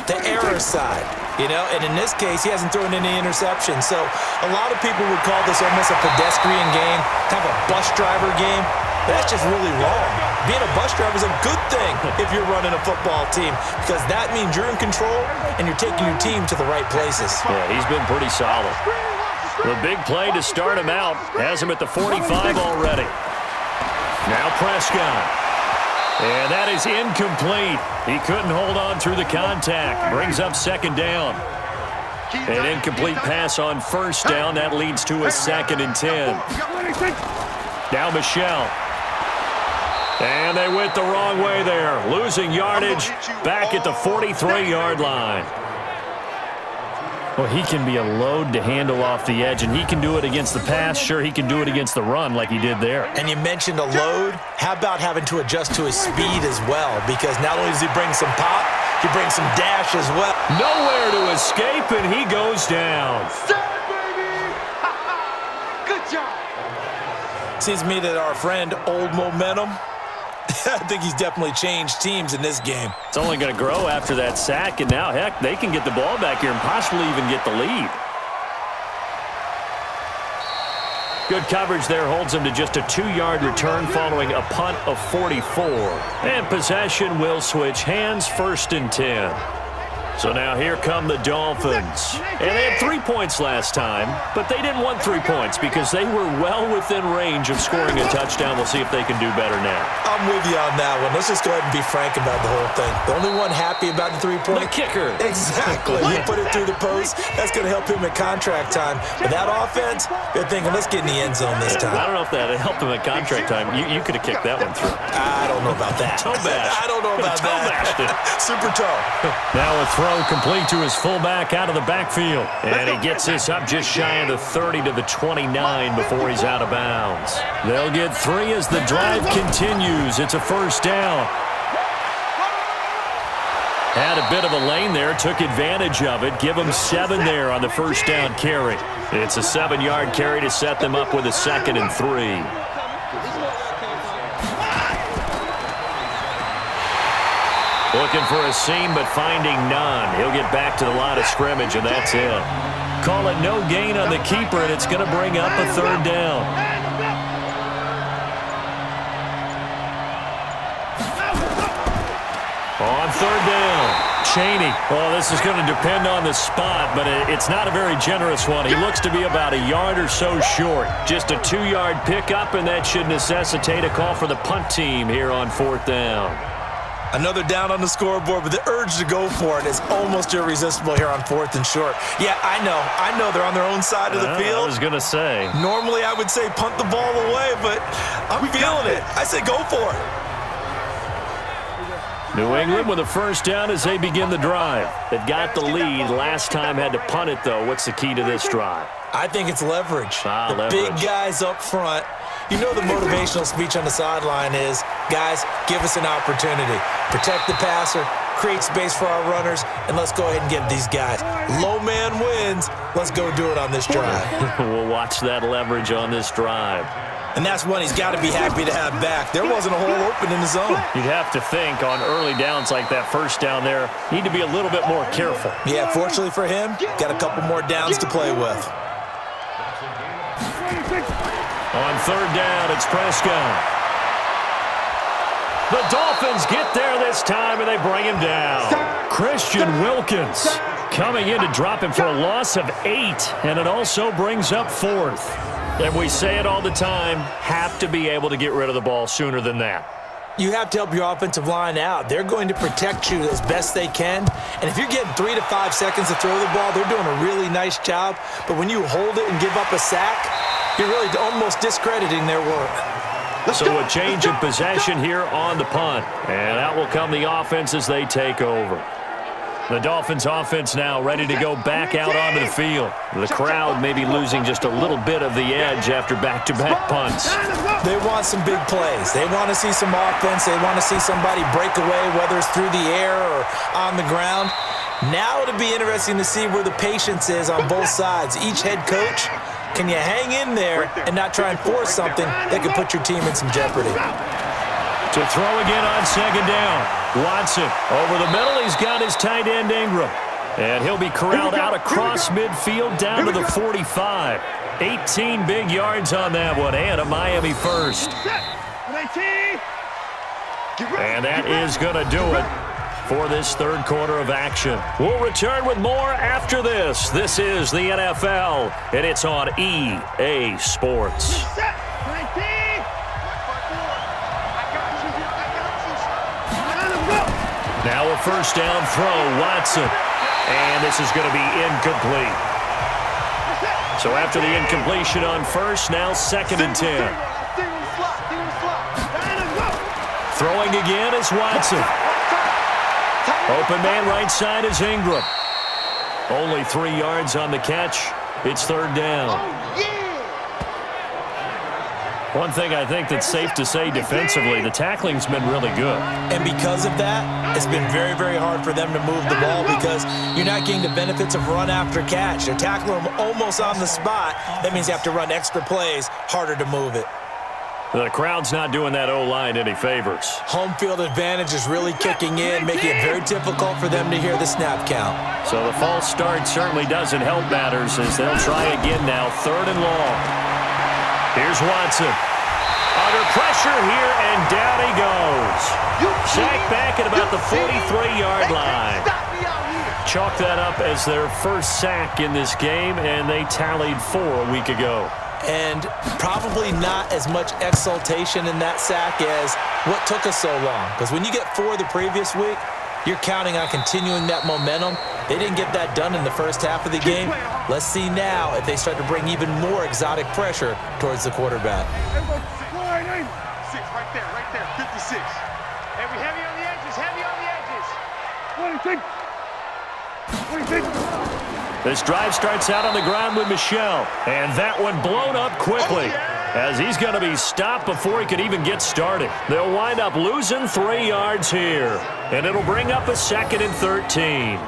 the error side, you know, and in this case, he hasn't thrown any interceptions. So a lot of people would call this almost a pedestrian game, kind of a bus driver game, but that's just really wrong. Being a bus driver is a good thing if you're running a football team because that means you're in control and you're taking your team to the right places. Yeah, he's been pretty solid. The big play to start him out has him at the 45 already. Now Prescott. And that is incomplete. He couldn't hold on through the contact. Brings up 2nd down. An incomplete pass on 1st down. That leads to a 2nd and 10. Now Michelle. And they went the wrong way there. Losing yardage back at the 43-yard line. Well, he can be a load to handle off the edge, and he can do it against the pass. Sure, he can do it against the run like he did there. And you mentioned a load. How about having to adjust to his speed as well? Because not only does he bring some pop, he brings some dash as well. Nowhere to escape, and he goes down. Good job. Seems to me that our friend, Old Momentum, I think he's definitely changed teams in this game. It's only going to grow after that sack, and now, heck, they can get the ball back here and possibly even get the lead. Good coverage there holds him to just a 2-yard return following a punt of 44. And possession will switch hands, 1st and 10. So now here come the Dolphins. And they had 3 points last time, but they didn't want 3 points because they were well within range of scoring a touchdown. We'll see if they can do better now. I'm with you on that one. Let's just go ahead and be frank about the whole thing. The only one happy about the 3-point. The kicker. Exactly. You put it through the post. That's going to help him at contract time. But that offense, they're thinking, let's get in the end zone this time. I don't know if that helped him at contract time. You could have kicked that one through. I don't know about that. Toe bash. I don't know about that. Bashed it. Super toe. Now a throw complete to his fullback out of the backfield. And he gets this up just shy of the 30 to the 29 before he's out of bounds. They'll get 3 as the drive continues. It's a 1st down. Had a bit of a lane there, took advantage of it. Give him 7 there on the 1st down carry. It's a 7-yard carry to set them up with a 2nd and 3. Looking for a seam, but finding none. He'll get back to the line of scrimmage, and that's it. Call it no gain on the keeper, and it's going to bring up a 3rd down. On 3rd down, Chaney. Well, this is going to depend on the spot, but it's not a very generous one. He looks to be about a yard or so short. Just a 2-yard pickup, and that should necessitate a call for the punt team here on 4th down. Another down on the scoreboard, but the urge to go for it is almost irresistible here on 4th and short. Yeah, I know they're on their own side of the field. I was going to say. Normally I would say punt the ball away, but I'm feeling it. I say go for it. New England with a 1st down as they begin the drive. They've got the lead. Last time had to punt it, though. What's the key to this drive? I think it's leverage. The leverage. Big guys up front. You know the motivational speech on the sideline is, guys, give us an opportunity. Protect the passer, create space for our runners, and let's go ahead and get these guys. Low man wins. Let's go do it on this drive. We'll watch that leverage on this drive. And that's one he's got to be happy to have back. There wasn't a hole open in the zone. You'd have to think on early downs like that first down there, need to be a little bit more careful. Yeah, fortunately for him, got a couple more downs to play with. On third down, it's Prescott. The Dolphins get there this time, and they bring him down. Christian Wilkins coming in to drop him for a loss of 8, and it also brings up 4th. And we say it all the time, have to be able to get rid of the ball sooner than that. You have to help your offensive line out. They're going to protect you as best they can. And if you're getting 3 to 5 seconds to throw the ball, they're doing a really nice job. But when you hold it and give up a sack, you're really almost discrediting their work. So a change of possession here on the punt. And out will come the offense as they take over. The Dolphins offense now ready to go back out onto the field. The crowd may be losing just a little bit of the edge after back-to-back punts. They want some big plays. They want to see some offense. They want to see somebody break away, whether it's through the air or on the ground. Now it'll be interesting to see where the patience is on both sides. Each head coach, can you hang in there and not try and force something that could put your team in some jeopardy? To throw again on second down. Watson over the middle. He's got his tight end Ingram. And he'll be corralled out across midfield down to the 45. 18 big yards on that one and a Miami first. And that is going to do it for this third quarter of action. We'll return with more after this. This is the NFL, and it's on EA Sports. Now a first down throw, Watson. And this is going to be incomplete. So after the incompletion on first, now 2nd and 10. Throwing again is Watson. Open man right side is Ingram. Only 3 yards on the catch. It's third down. One thing I think that's safe to say defensively, the tackling's been really good. And because of that, it's been very, very hard for them to move the ball because you're not getting the benefits of run after catch. They're tackling them almost on the spot. That means you have to run extra plays, harder to move it. The crowd's not doing that O-line any favors. Home field advantage is really kicking in, making it very difficult for them to hear the snap count. So the false start certainly doesn't help matters as they'll try again now, 3rd and long. Here's Watson. Under pressure here, and down he goes. Sacked back at about the 43-yard line. Chalk that up as their first sack in this game, and they tallied 4 a week ago. And probably not as much exultation in that sack as what took us so long. Because when you get 4 the previous week, you're counting on continuing that momentum. They didn't get that done in the first half of the game. Let's see now if they start to bring even more exotic pressure towards the quarterback. 6 right there, 56. Heavy on the edges, heavy on the edges. This drive starts out on the ground with Michel, and that one blown up quickly as he's going to be stopped before he could even get started. They'll wind up losing 3 yards here, and it'll bring up a 2nd and 13.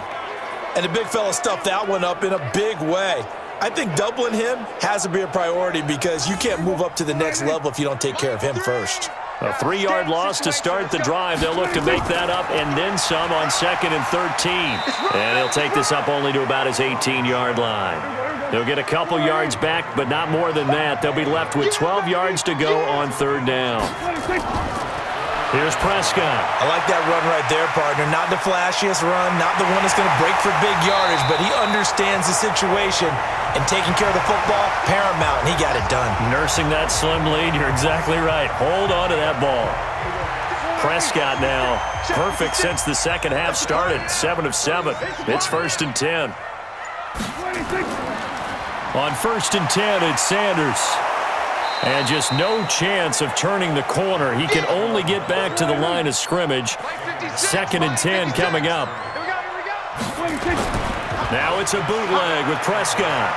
And the big fella stuffed that one up in a big way. I think doubling him has to be a priority because you can't move up to the next level if you don't take care of him first. A 3-yard loss to start the drive. They'll look to make that up and then some on 2nd and 13. And he'll take this up only to about his 18-yard line. They'll get a couple yards back, but not more than that. They'll be left with 12 yards to go on 3rd down. Here's Prescott. I like that run right there, partner. Not the flashiest run, not the one that's going to break for big yardage, but he understands the situation, and taking care of the football, paramount, and he got it done. Nursing that slim lead, you're exactly right. Hold on to that ball. Prescott now, perfect since the second half started, 7 of 7. It's 1st and 10. On 1st and 10, it's Sanders. And just no chance of turning the corner. He can only get back to the line of scrimmage. 2nd and 10 coming up. Now it's a bootleg with Prescott.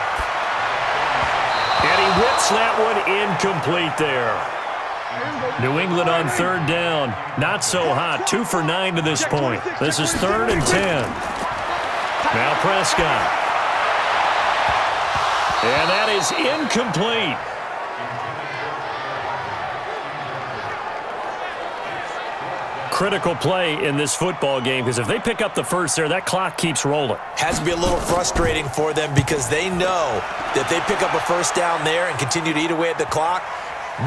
And he whips that one incomplete there. New England on 3rd down. Not so hot. 2 for 9 to this point. This is 3rd and 10. Now Prescott. And that is incomplete. critical play in this football game because if they pick up the first there, that clock keeps rolling. Has to be a little frustrating for them because they know that they pick up a first down there and continue to eat away at the clock,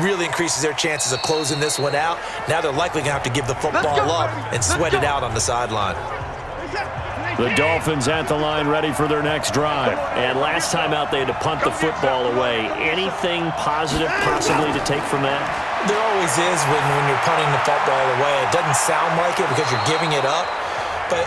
really increases their chances of closing this one out. Now they're likely going to have to give the football up and sweat it out on the sideline. The Dolphins at the line ready for their next drive. And last time out, they had to punt the football away. Anything positive possibly to take from that? There always is when you're punting the football away. It doesn't sound like it because you're giving it up, but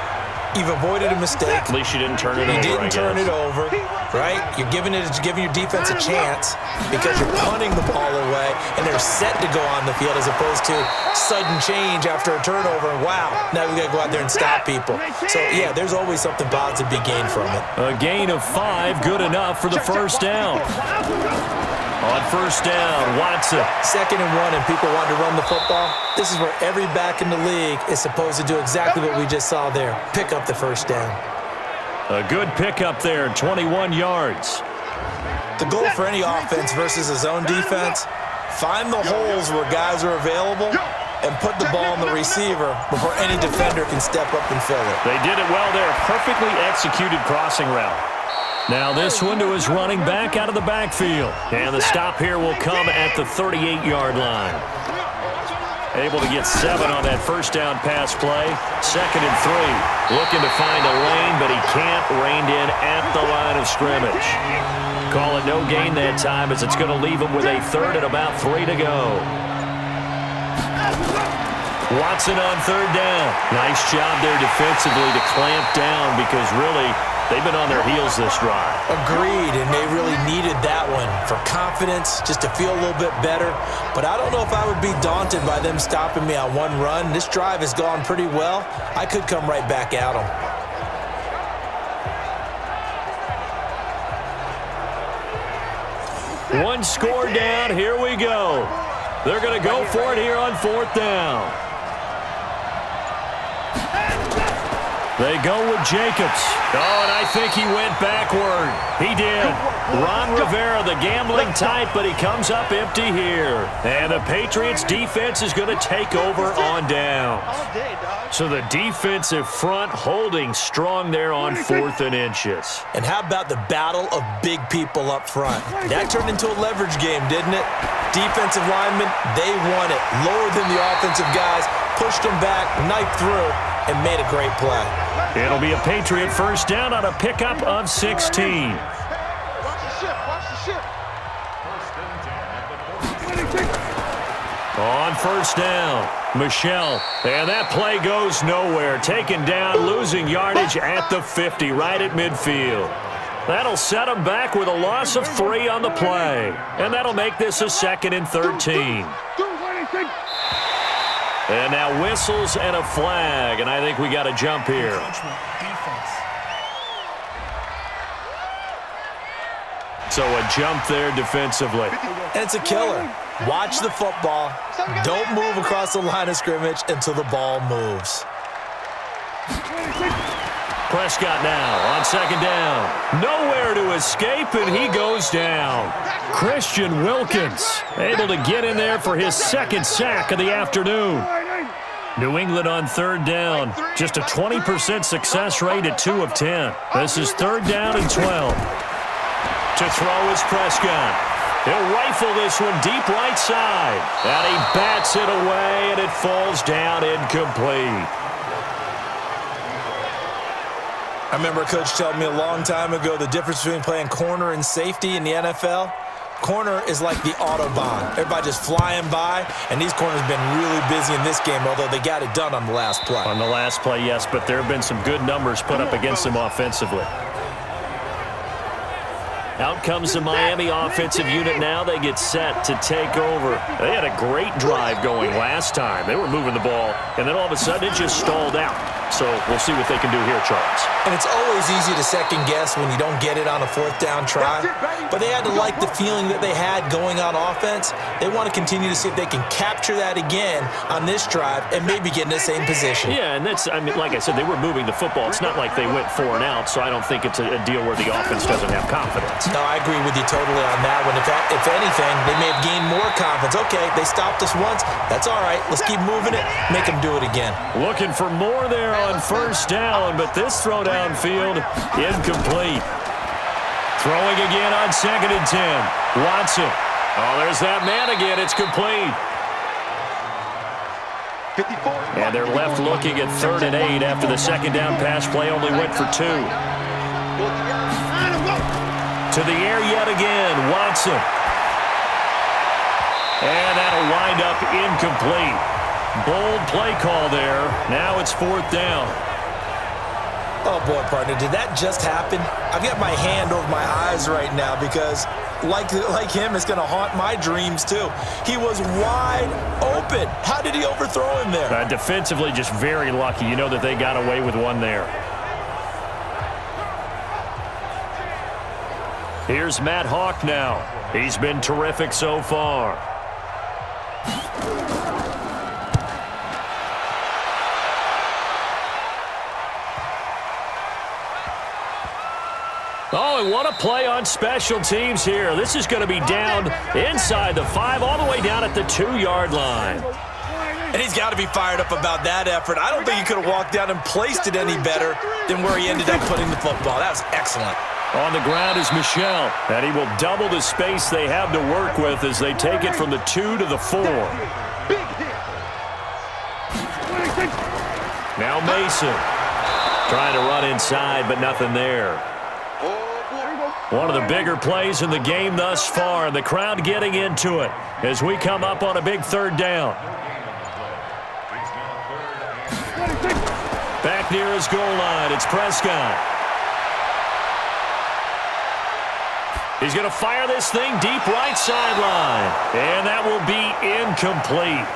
you've avoided a mistake. At least you didn't turn it over, You didn't turn it over, right? You're giving your defense a chance because you're punting the ball away, and they're set to go on the field as opposed to sudden change after a turnover. And wow, now we got to go out there and stop people. So, yeah, there's always something positive to be gained from it. A gain of 5, good enough for the first down. On first down, Watson. 2nd and 1, and people want to run the football. This is where every back in the league is supposed to do exactly what we just saw there. Pick up the first down. A good pickup there, 21 yards. The goal for any offense versus a zone defense, find the holes where guys are available and put the ball on the receiver before any defender can step up and fill it. They did it well there. Perfectly executed crossing route. Now this one to his running back out of the backfield. And the stop here will come at the 38-yard line. Able to get 7 on that first down pass play. 2nd and 3. Looking to find a lane, but he can't. Reined in at the line of scrimmage. Call it no gain that time as it's going to leave him with a 3rd and about 3 to go. Watson on 3rd down. Nice job there defensively to clamp down because really they've been on their heels this drive. Agreed, and they really needed that one for confidence, just to feel a little bit better. But I don't know if I would be daunted by them stopping me on one run. This drive has gone pretty well. I could come right back at them. One score down. Here we go. They're going to go for it here on 4th down. They go with Jacobs. Oh, and I think he went backward. He did. Ron Rivera, the gambling type, but he comes up empty here. And the Patriots defense is going to take over on downs. So the defensive front holding strong there on 4th and inches. And how about the battle of big people up front? That turned into a leverage game, didn't it? Defensive linemen, they won it. Lower than the offensive guys, pushed them back, knifed through, and made a great play. It'll be a Patriot first down on a pickup of 16. On first down, Michelle. And that play goes nowhere. Taken down, losing yardage at the 50, right at midfield. That'll set them back with a loss of 3 on the play. And that'll make this a 2nd and 13. And now whistles and a flag, and I think we got a jump here. So a jump there defensively. And it's a killer. Watch the football. Don't move across the line of scrimmage until the ball moves. Prescott now on 2nd down. Nowhere to escape, and he goes down. Christian Wilkins able to get in there for his 2nd sack of the afternoon. New England on 3rd down. Just a 20% success rate at 2 of 10. This is 3rd down and 12. To throw is Prescott. He'll rifle this one deep right side. And he bats it away, and it falls down incomplete. I remember a coach telling me a long time ago the difference between playing corner and safety in the NFL. Corner is like the Autobahn. Everybody just flying by, and these corners have been really busy in this game, although they got it done on the last play. On the last play, yes, but there have been some good numbers put up against them offensively. Out comes the Miami offensive unit now. They get set to take over. They had a great drive going last time. They were moving the ball, and then all of a sudden it just stalled out. So we'll see what they can do here, Charles. And it's always easy to second guess when you don't get it on a fourth down try. But they had to like the feeling that they had going on offense. They want to continue to see if they can capture that again on this drive and maybe get in the same position. Yeah, and that's, I mean, like I said, they were moving the football. It's not like they went 4 and out, so I don't think it's a deal where the offense doesn't have confidence. No, I agree with you totally on that one. If anything, they may have gained more confidence. Okay, they stopped us once. That's all right. Let's keep moving it. Make them do it again. Looking for more there on first down, but this throw downfield, incomplete. Throwing again on 2nd and 10. Watson. Oh, there's that man again. It's complete. And they're left looking at 3rd and 8 after the second down pass play only went for 2. To the air yet again, Watson. And that'll wind up incomplete. Bold play call there. Now it's 4th down. Oh, boy, partner, did that just happen? I've got my hand over my eyes right now because, like him, it's going to haunt my dreams, too. He was wide open. How did he overthrow him there? Defensively, just very lucky. You know that they got away with one there. Here's Matt Hawk now. He's been terrific so far. Oh, and what a play on special teams here. This is going to be down inside the 5, all the way down at the 2-yard line. And he's got to be fired up about that effort. I don't think he could have walked down and placed it any better than where he ended up putting the football. That was excellent. On the ground is Michel, and he will double the space they have to work with as they take it from the 2 to the 4. Now Mason trying to run inside, but nothing there. One of the bigger plays in the game thus far, and the crowd getting into it as we come up on a big 3rd down. Back near his goal line, it's Prescott. He's going to fire this thing deep right sideline, and that will be incomplete.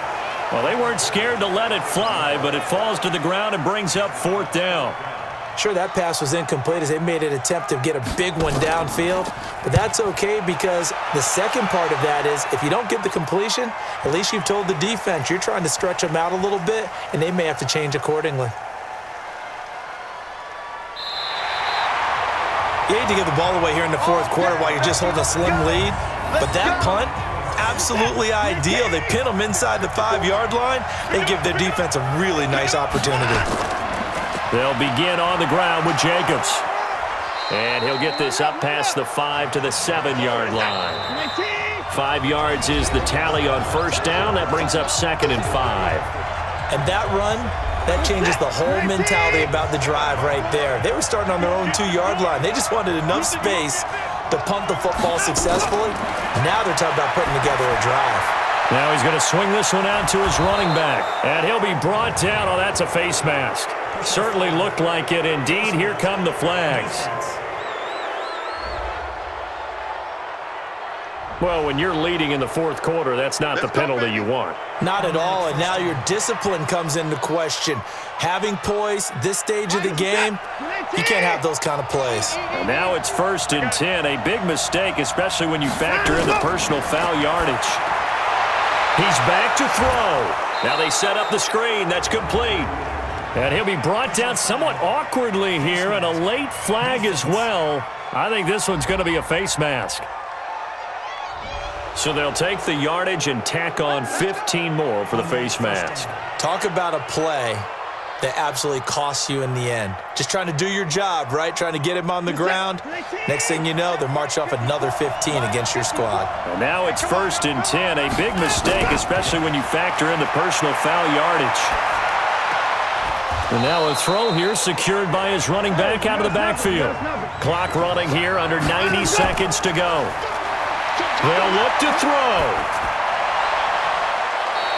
Well, they weren't scared to let it fly, but it falls to the ground and brings up 4th down. Sure, that pass was incomplete as they made an attempt to get a big one downfield, but that's okay because the second part of that is if you don't get the completion, at least you've told the defense you're trying to stretch them out a little bit, and they may have to change accordingly. You hate to give the ball away here in the 4th quarter while you're just holding a slim lead, but that punt, absolutely ideal. They pin them inside the 5-yard line. They give their defense a really nice opportunity. They'll begin on the ground with Jacobs. And he'll get this up past the 5 to the 7-yard line. 5 yards is the tally on first down. That brings up 2nd and 5. And that run, that changes the whole mentality about the drive right there. They were starting on their own 2-yard line. They just wanted enough space to punt the football successfully. Now they're talking about putting together a drive. Now he's going to swing this one out to his running back. And he'll be brought down. Oh, that's a face mask. Certainly looked like it. Indeed, here come the flags. Well, when you're leading in the 4th quarter, that's not the penalty you want. Not at all, and now your discipline comes into question. Having poise this stage of the game, you can't have those kind of plays. And now it's 1st and 10, a big mistake, especially when you factor in the personal foul yardage. He's back to throw. Now they set up the screen. That's complete. And he'll be brought down somewhat awkwardly here, and a late flag as well. I think this one's going to be a face mask. So they'll take the yardage and tack on 15 more for the face mask. Talk about a play that absolutely costs you in the end. Just trying to do your job, right? Trying to get him on the ground. Next thing you know, they're marching off another 15 against your squad. And now it's 1st and 10. A big mistake, especially when you factor in the personal foul yardage. And now a throw here secured by his running back out of the backfield. Clock running here under 90 seconds to go. They'll look to throw.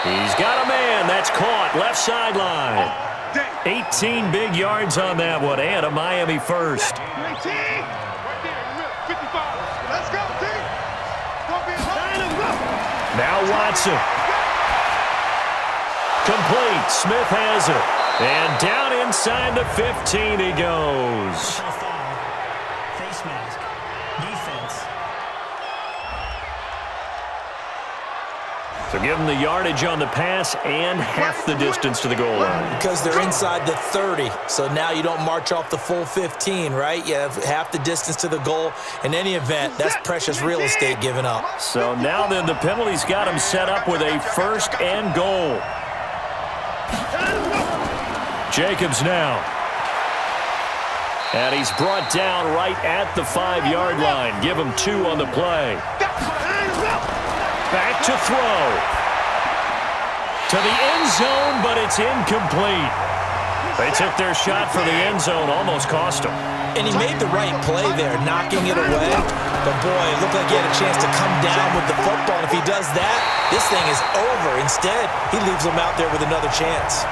He's got a man. That's caught. Left sideline. 18 big yards on that one, and a Miami first. Now Watson. Complete. Smith has it. And down inside the 15 he goes. Face mask. Defense. So give them the yardage on the pass and half the distance to the goal line. Because they're inside the 30, so now you don't march off the full 15, right? You have half the distance to the goal. In any event, that's precious real estate given up. So now then the penalty's got him set up with a 1st and goal. Jacobs now. And he's brought down right at the 5-yard line. Give him 2 on the play. Back to throw. To the end zone, but it's incomplete. They took their shot for the end zone, almost cost him. And he made the right play there, knocking it away. But, boy, it looked like he had a chance to come down with the football. And if he does that, this thing is over. Instead, he leaves him out there with another chance.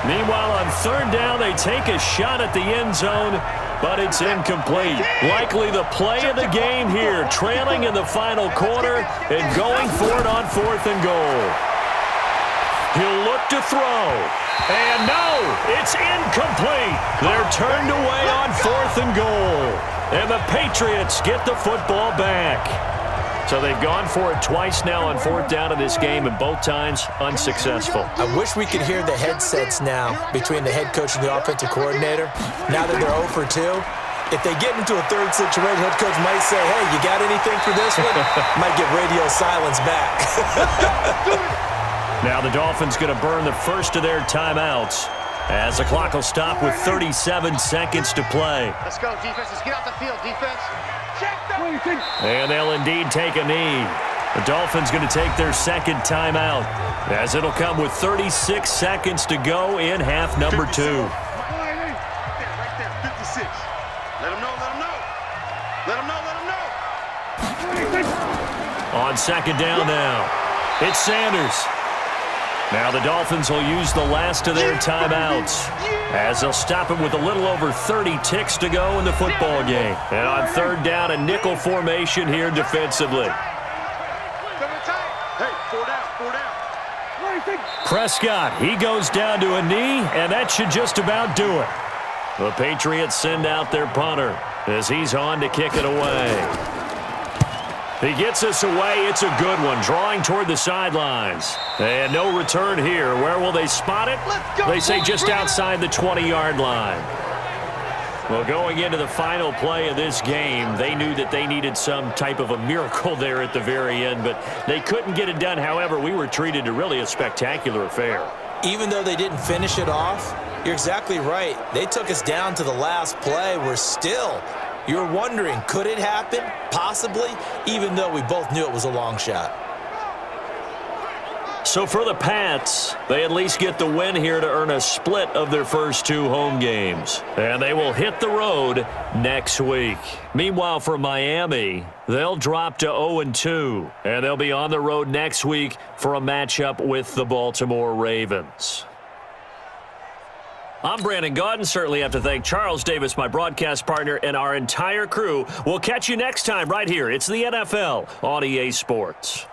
Meanwhile, on 3rd down, they take a shot at the end zone, but it's incomplete. Likely the play of the game here, trailing in the final quarter and going for it on 4th and goal. He'll look to throw. And no, it's incomplete. They're turned away on 4th and goal. And the Patriots get the football back. So they've gone for it twice now on 4th down in this game, and both times unsuccessful. I wish we could hear the headsets now between the head coach and the offensive coordinator. Now that they're 0 for 2, if they get into a 3rd situation, head coach might say, hey, you got anything for this one? Might get radio silence back. Now the Dolphins going to burn the first of their timeouts as the clock will stop with 37 seconds to play. Let's go, defense. Let's get out the field, defense. And they'll indeed take a knee. The Dolphins going to take their 2nd timeout as it'll come with 36 seconds to go in half number 2. Right there, 56. Let him know, let him know. Let him know, let him know. On 2nd down now, it's Sanders. Now the Dolphins will use the last of their timeouts as they'll stop him with a little over 30 ticks to go in the football game. And on 3rd down, a nickel formation here defensively. Hey, 4 down. Prescott, he goes down to a knee, and that should just about do it. The Patriots send out their punter as he's on to kick it away. He gets us away. It's a good one, drawing toward the sidelines. And no return here. Where will they spot it? They say just outside the 20-yard line. Well, going into the final play of this game, they knew that they needed some type of a miracle there at the very end, but they couldn't get it done. However, we were treated to really a spectacular affair. Even though they didn't finish it off, you're exactly right. They took us down to the last play. You're wondering, could it happen? Possibly, even though we both knew it was a long shot. So for the Pats, they at least get the win here to earn a split of their first 2 home games. And they will hit the road next week. Meanwhile, for Miami, they'll drop to 0-2. And they'll be on the road next week for a matchup with the Baltimore Ravens. I'm Brandon Gaudin. Certainly have to thank Charles Davis, my broadcast partner, and our entire crew. We'll catch you next time right here. It's the NFL on EA Sports.